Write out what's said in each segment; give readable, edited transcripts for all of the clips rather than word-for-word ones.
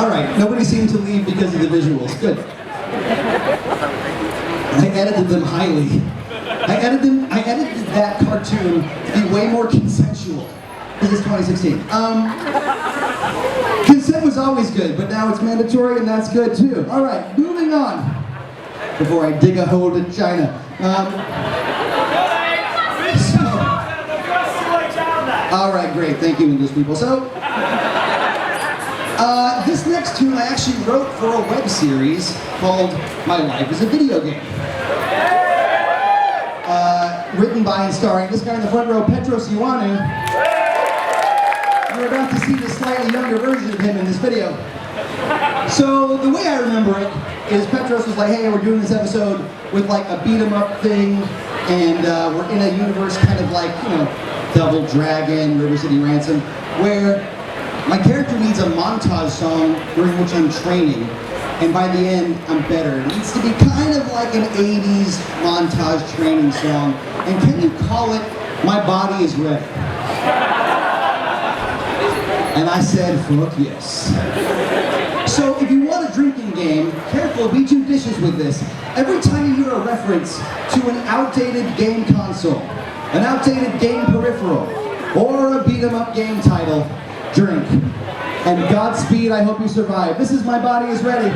right, nobody seemed to leave because of the visuals. Good. I edited them highly. I edited that cartoon to be way more consensual. This is 2016. Consent was always good, but now it's mandatory and that's good too. All right, moving on. Before I dig a hole to China. All right, great. Thank you, English people. So, this next tune I actually wrote for a web series called My Life is a Video Game. Written by and starring this guy in the front row, Petros Ioannou. You're about to see the slightly younger version of him in this video. So the way I remember it is Petros was like, hey, we're doing this episode with like a beat 'em up thing, and we're in a universe kind of like, you know, Double Dragon, River City Ransom, where my character needs a montage song during which I'm training, and by the end, I'm better. It needs to be kind of like an 80s montage training song, and can you call it My Body is Ready? And I said, fuck yes. So if you want a drinking game, careful, be judicious with this. Every time you hear a reference to an outdated game console, an outdated game peripheral, or a beat-em-up game title, drink. And Godspeed, I hope you survive. This is My Body is Ready.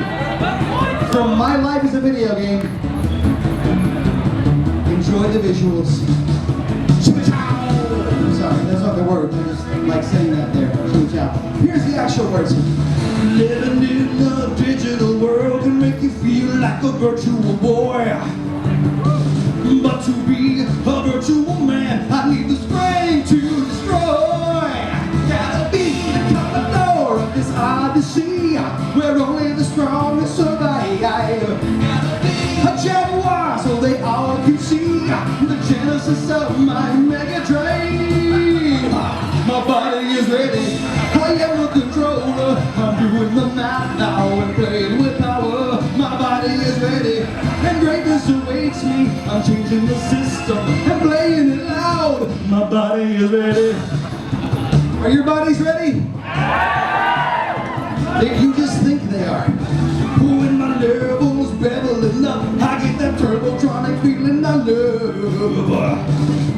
From My Life is a Video Game. Enjoy the visuals. Sorry, that's not the words. I just like saying that there. Here's the actual words. Living in a digital world can make you feel like a virtual boy. But to be a virtual man, I need the strength to destroy. Gotta be the commodore of this odyssey, where only the strongest survive. Gotta be a jaguar so they all can see the genesis of my mega drive. My body is ready, I am the controller. I'm doing the math now and playing with power. My body is ready, and greatness awaits me. I'm changing the system and playing it loud. My body is ready. Are your bodies ready? You just think they are. When my levels beveling up, I get that turbotronic feeling I love.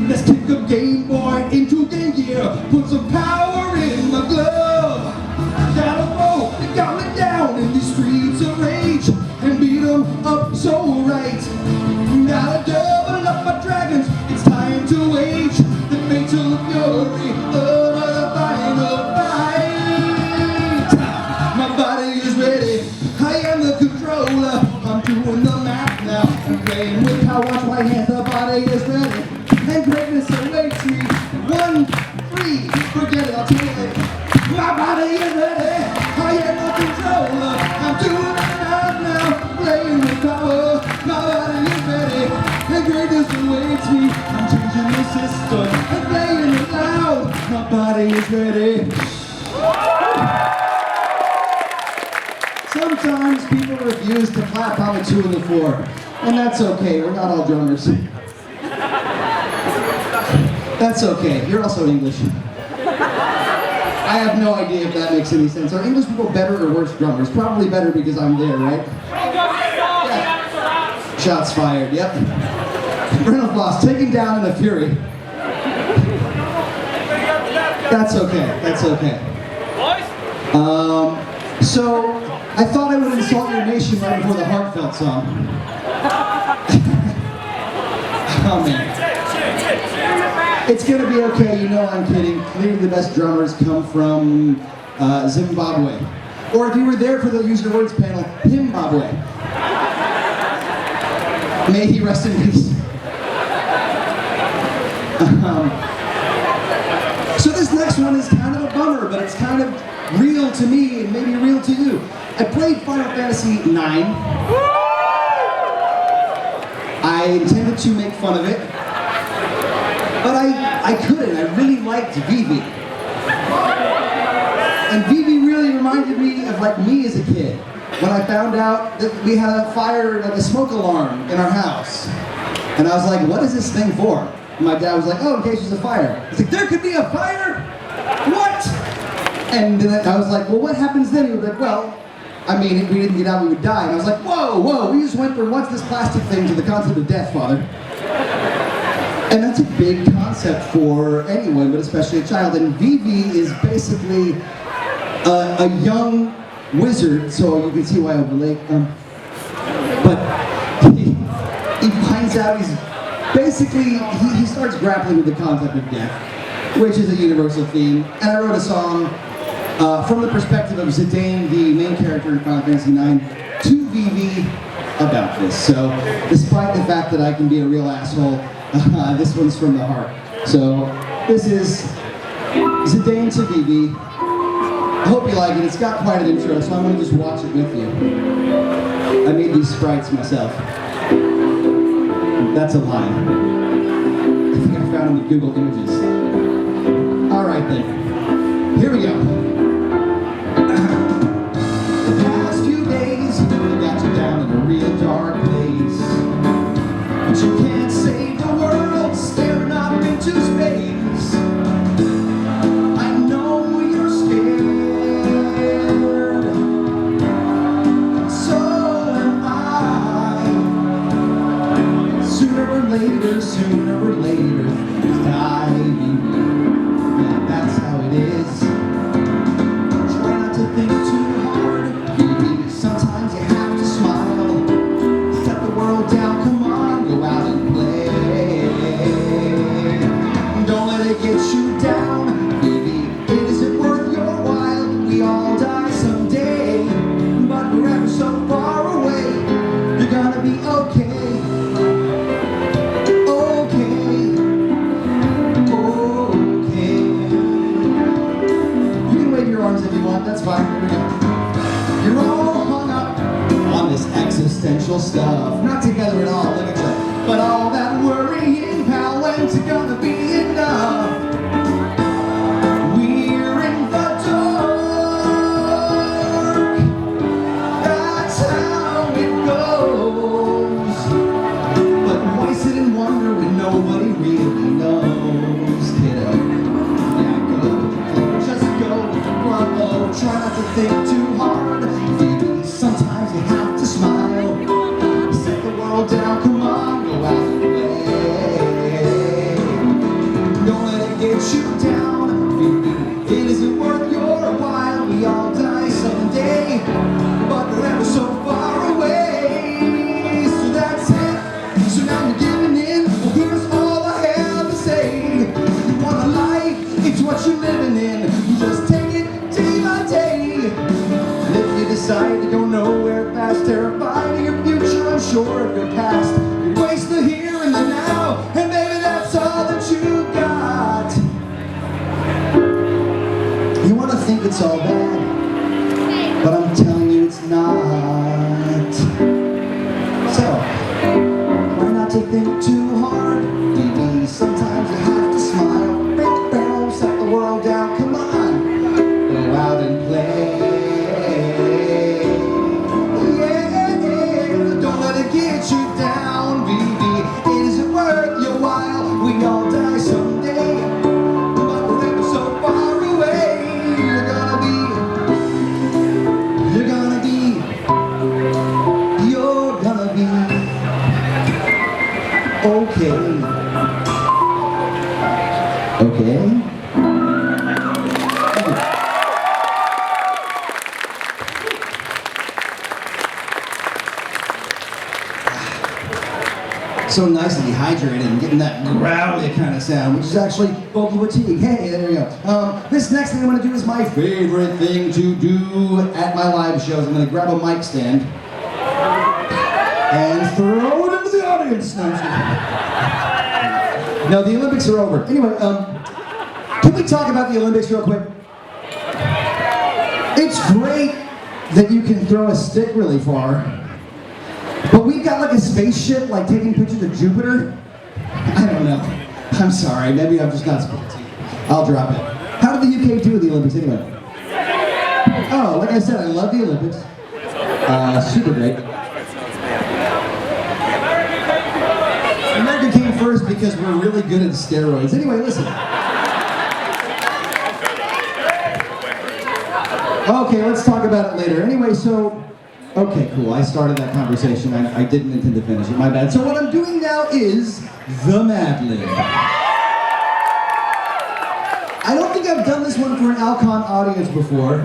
Let's kick a Game Boy into Game Gear, put some power in my glove. Gotta roll the gauntlet down in these streets of rage and beat 'em up so right. Gotta double up my dragons, it's time to wage the fatal fury of the final fight. My body is ready, I am the controller. I'm doing the math now, I'm playing with how watch my hands. The body is ready, and greatness awaits me. 1, 3, forget it, I'll tell you later. My body is ready, I am the controller. I'm doing the math now, playing with power. My body is ready, and greatness awaits me. I'm changing the system and playing it loud. My body is ready. Sometimes people refuse to clap on the 2 and the 4, and that's okay. We're not all drummers. That's okay. You're also English. I have no idea if that makes any sense. Are English people better or worse drummers? Probably better because I'm there, right? Yeah. Shots fired. Yep. Brentalfloss taken down in a fury. That's okay. That's okay. So I thought I would insult your nation right before the heartfelt song. Oh man. It's gonna be okay, you know I'm kidding. Clearly the best drummers come from Zimbabwe. Or if you were there for the Use Your Words panel, Himbabwe. May he rest in peace. So this next one is kind of a bummer, but it's kind of real to me and maybe real to you. I played Final Fantasy IX. I intended to make fun of it, but I couldn't. I really liked Vivi. And Vivi really reminded me of like me as a kid. When I found out that we had a fire, like a smoke alarm in our house. And I was like, what is this thing for? And my dad was like, oh, in case there's a fire. He's like, there could be a fire? What? And then I was like, well, what happens then? He was like, well, I mean, if we didn't get out, we would die. And I was like, whoa, whoa, we just went from what's this plastic thing to the concept of death, Father. And that's a big concept for anyone, but especially a child. And Vivi is basically a young wizard, so you can see why I relate. But he finds out he's basically, he starts grappling with the concept of death, which is a universal theme. And I wrote a song from the perspective of Zidane, the main character in Final Fantasy IX, to Vivi about this. So, despite the fact that I can be a real asshole, this one's from the heart. So, this is Zidane to Vivi. I hope you like it. It's got quite an intro, so I'm going to just watch it with you. I made these sprites myself. That's a lie. I think I found them in Google Images. Alright then. Here we go. The past few days got you down in a real dark place. But you can't save the world staring up into space. I know you're scared. So am I. Sooner or later, things die. Yeah, that's how it is. Try not to think too hard. Sometimes you have to smile. Set the world down, come on, go out and play. Don't let it get you down, baby. It isn't worth your while. We all die someday, but we're ever so far away. You're gonna be okay. If you want, that's fine. Here we go. You're all hung up on this existential stuff. Not together at all, look at you. But all that worrying, pal, when's it gonna be enough? We're in the dark. That's how it goes. But why sit and wonder when nobody really knows, kiddo? Try not to think too hard. Baby, sometimes you have to smile. Set the world down, come on, go out and play. Don't let it get you down, baby. It isn't worth your while. We all die someday, but we're ever so far away. So that's it. So now you're giving in. Well, here's all I have to say. You want a life, it's what you're living in. You just take it day by day. And if you decide to go nowhere fast, terrified of your future, unsure of your past, you waste the here and the now, and maybe that's all that you got. You want to think it's all bad, but I'm telling you it's not. So, why not to think too hard? Maybe sometimes you have to smile. Set the world down, come on, go out and play. Yeah, don't let it get you down, baby. It isn't worth your while. We all die someday, but we're never so far away. You're gonna be okay. Okay. So nice to be hydrated and getting that growly kind of sound, which is actually vocal fatigue. Hey, there we go. This next thing I'm going to do is my favorite thing to do at my live shows. I'm going to grab a mic stand and throw it into the audience. No, I'm just kidding. No, the Olympics are over. Anyway, can we talk about the Olympics real quick? It's great that you can throw a stick really far. But we've got like a spaceship, like taking pictures of Jupiter. I don't know. I'm sorry, maybe I'm just not sporty. I'll drop it. How did the UK do at the Olympics anyway? Oh, like I said, I love the Olympics. Super great. America came first because we're really good at steroids. Anyway, listen. Okay, let's talk about it later. Anyway, so, okay, cool. I started that conversation. I didn't intend to finish it. My bad. So what I'm doing now is the Mad Lib. I don't think I've done this one for an Alcon audience before.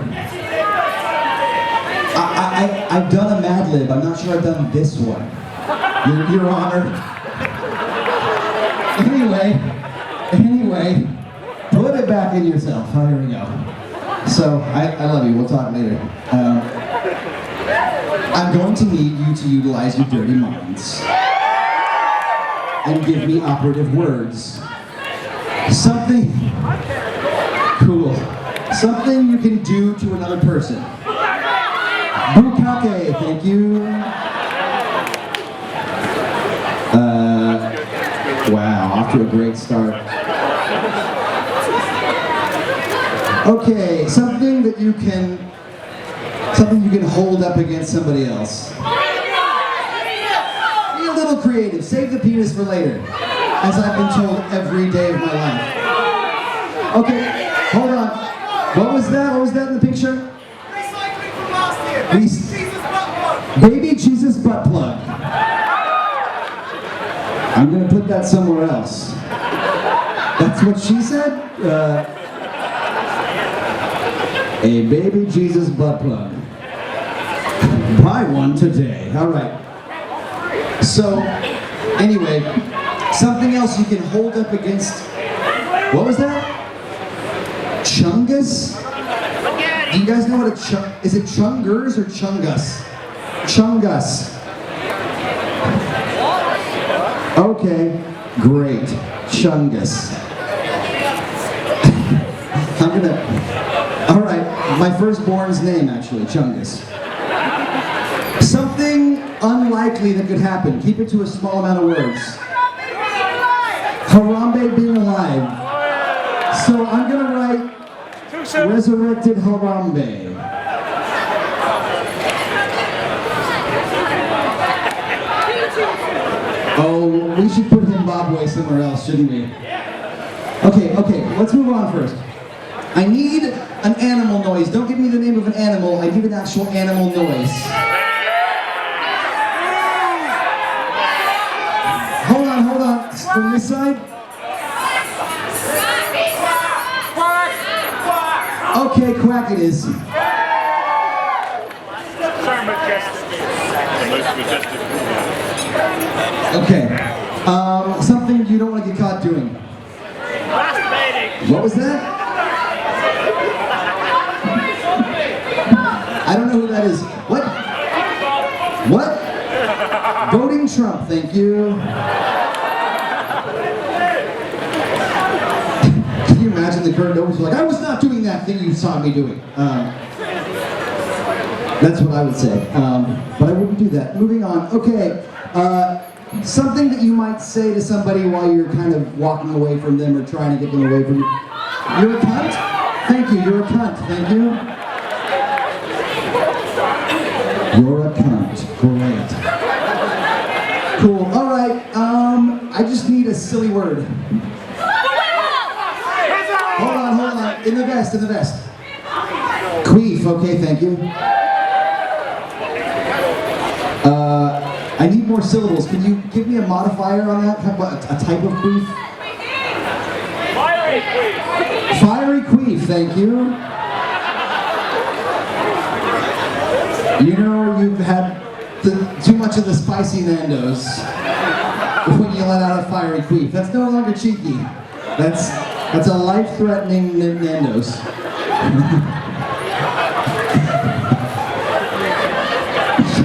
I've done a Mad Lib. I'm not sure I've done this one. Your Honor. Anyway, put it back in yourself. Oh, here we go. So, I love you. We'll talk later. I'm going to need you to utilize your dirty minds and give me operative words. Something cool. Something you can do to another person. Bukake, thank you. Wow, off to a great start. Okay, something you can hold up against somebody else. Be a little creative. Save the penis for later, as I've been told every day of my life. Okay, hold on. What was that? What was that in the picture? Recycling from last year. Baby Jesus butt plug. I'm gonna put that somewhere else. That's what she said? A baby Jesus butt plug. Buy one today. All right. So, anyway, something else you can hold up against. What was that? Chungus? Do you guys know what a is it chungers or chungus? Chungus. Okay, great. Chungus. All right, my firstborn's name actually, Chungus. Something unlikely that could happen. Keep it to a small amount of words. Harambe being alive. So I'm gonna write resurrected Harambe. Oh, we should put Zimbabwe somewhere else, shouldn't we? Okay, let's move on first. I need an animal noise. Don't give me the name of an animal. I need an actual animal noise. Hold on. From this side. Okay, quack it is. Okay. Something you don't want to get caught doing. What was that? I don't know who that is. What? Voting Trump, thank you. Can you imagine the current owners like, I was not doing that thing you saw me doing. That's what I would say. But I wouldn't do that. Moving on. Okay. Something that you might say to somebody while you're kind of walking away from them or trying to get them away from you. You're a cunt? Thank you. You're a cunt. Thank you. You're a cunt. Great. Cool. All right. I just need a silly word. Hold on. In the vest. Queef. Okay. Thank you. I need more syllables. Can you give me a modifier on that? A type of queef? Fiery queef. Fiery queef, thank you. You know, you've had too much of the spicy Nando's when you let out a fiery queef. That's no longer cheeky. That's a life-threatening Nando's.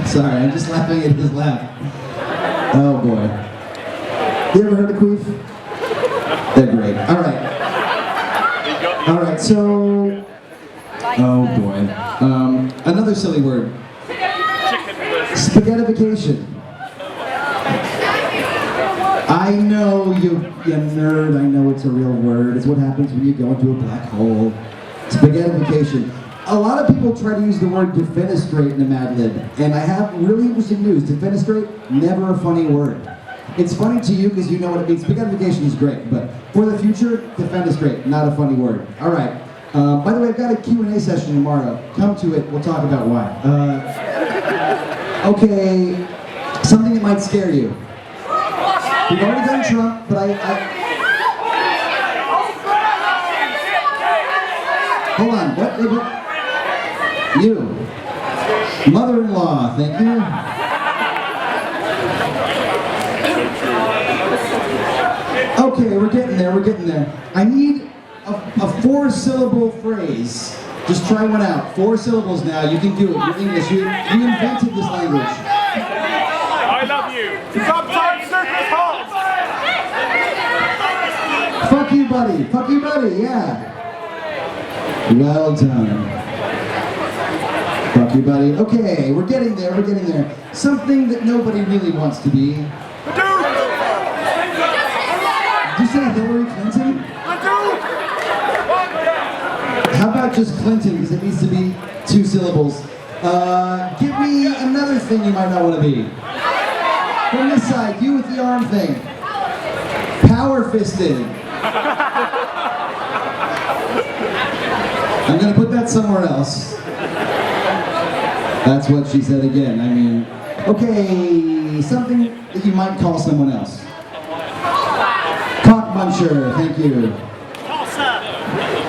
Sorry, I'm just laughing at his laugh. Oh boy. You ever heard of queef? They're great. All right, so... Oh boy. Another silly word. Spaghettification. I know, you nerd, I know it's a real word. It's what happens when you go into a black hole. Spaghettification. A lot of people try to use the word defenestrate in a Mad Lib, and I have really interesting news. Defenestrate, never a funny word. It's funny to you because you know what it means. Spaghettification is great, but for the future, defenestrate, not a funny word. All right, By the way, I've got a Q&A session tomorrow. Come to it, we'll talk about why. Okay, something that might scare you. We've already done Trump, but Hold on, what? You. Mother-in-law, thank you. Okay, we're getting there. I need a 4-syllable phrase. Just try one out. 4 syllables now, you can do it. You're English, you invented this language. I love you. Sometimes circus halts. Fuck you buddy, yeah. Well done. Fuck you buddy. Okay, we're getting there. Something that nobody really wants to be. Did you say Hillary Clinton? How about just Clinton, because it needs to be 2 syllables. Give me another thing you might not want to be. From this side, you with the arm thing. Power-fisted. I'm going to put that somewhere else. That's what she said again. I mean, okay, something that you might call someone else. Cockmuncher, thank you.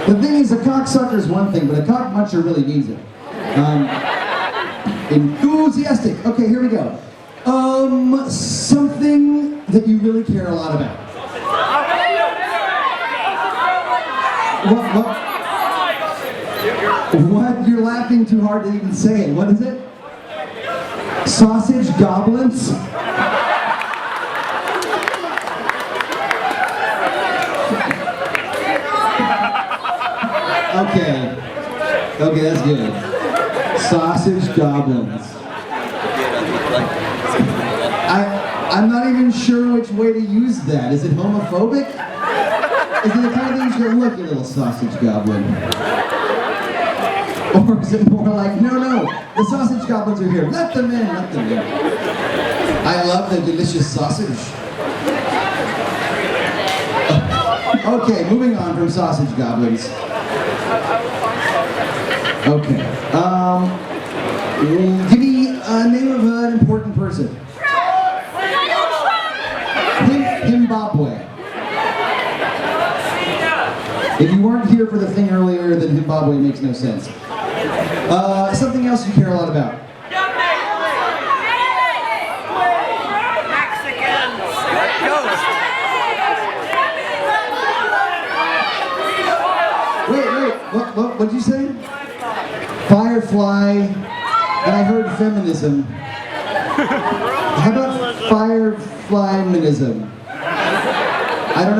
The thing is, a cocksucker is one thing, but a cockmuncher really means it. Enthusiastic. Okay, here we go. Something that you really care a lot about. What? You're laughing too hard to even say it. What is it? Sausage goblins? Okay, that's good. Sausage goblins. I'm not even sure which way to use that. Is it homophobic? Is it the kind of thing you go, look, you little sausage goblin? Or is it more like, no, the sausage goblins are here. Let them in. I love the delicious sausage. Okay, moving on from sausage goblins. Okay. Give me a name of an important person. Zimbabwe. If you weren't here for the thing earlier, then Zimbabwe makes no sense. Something else you care a lot about. Wait, what'd you say? Firefly, and I heard feminism. How about firefly-minism? I don't know.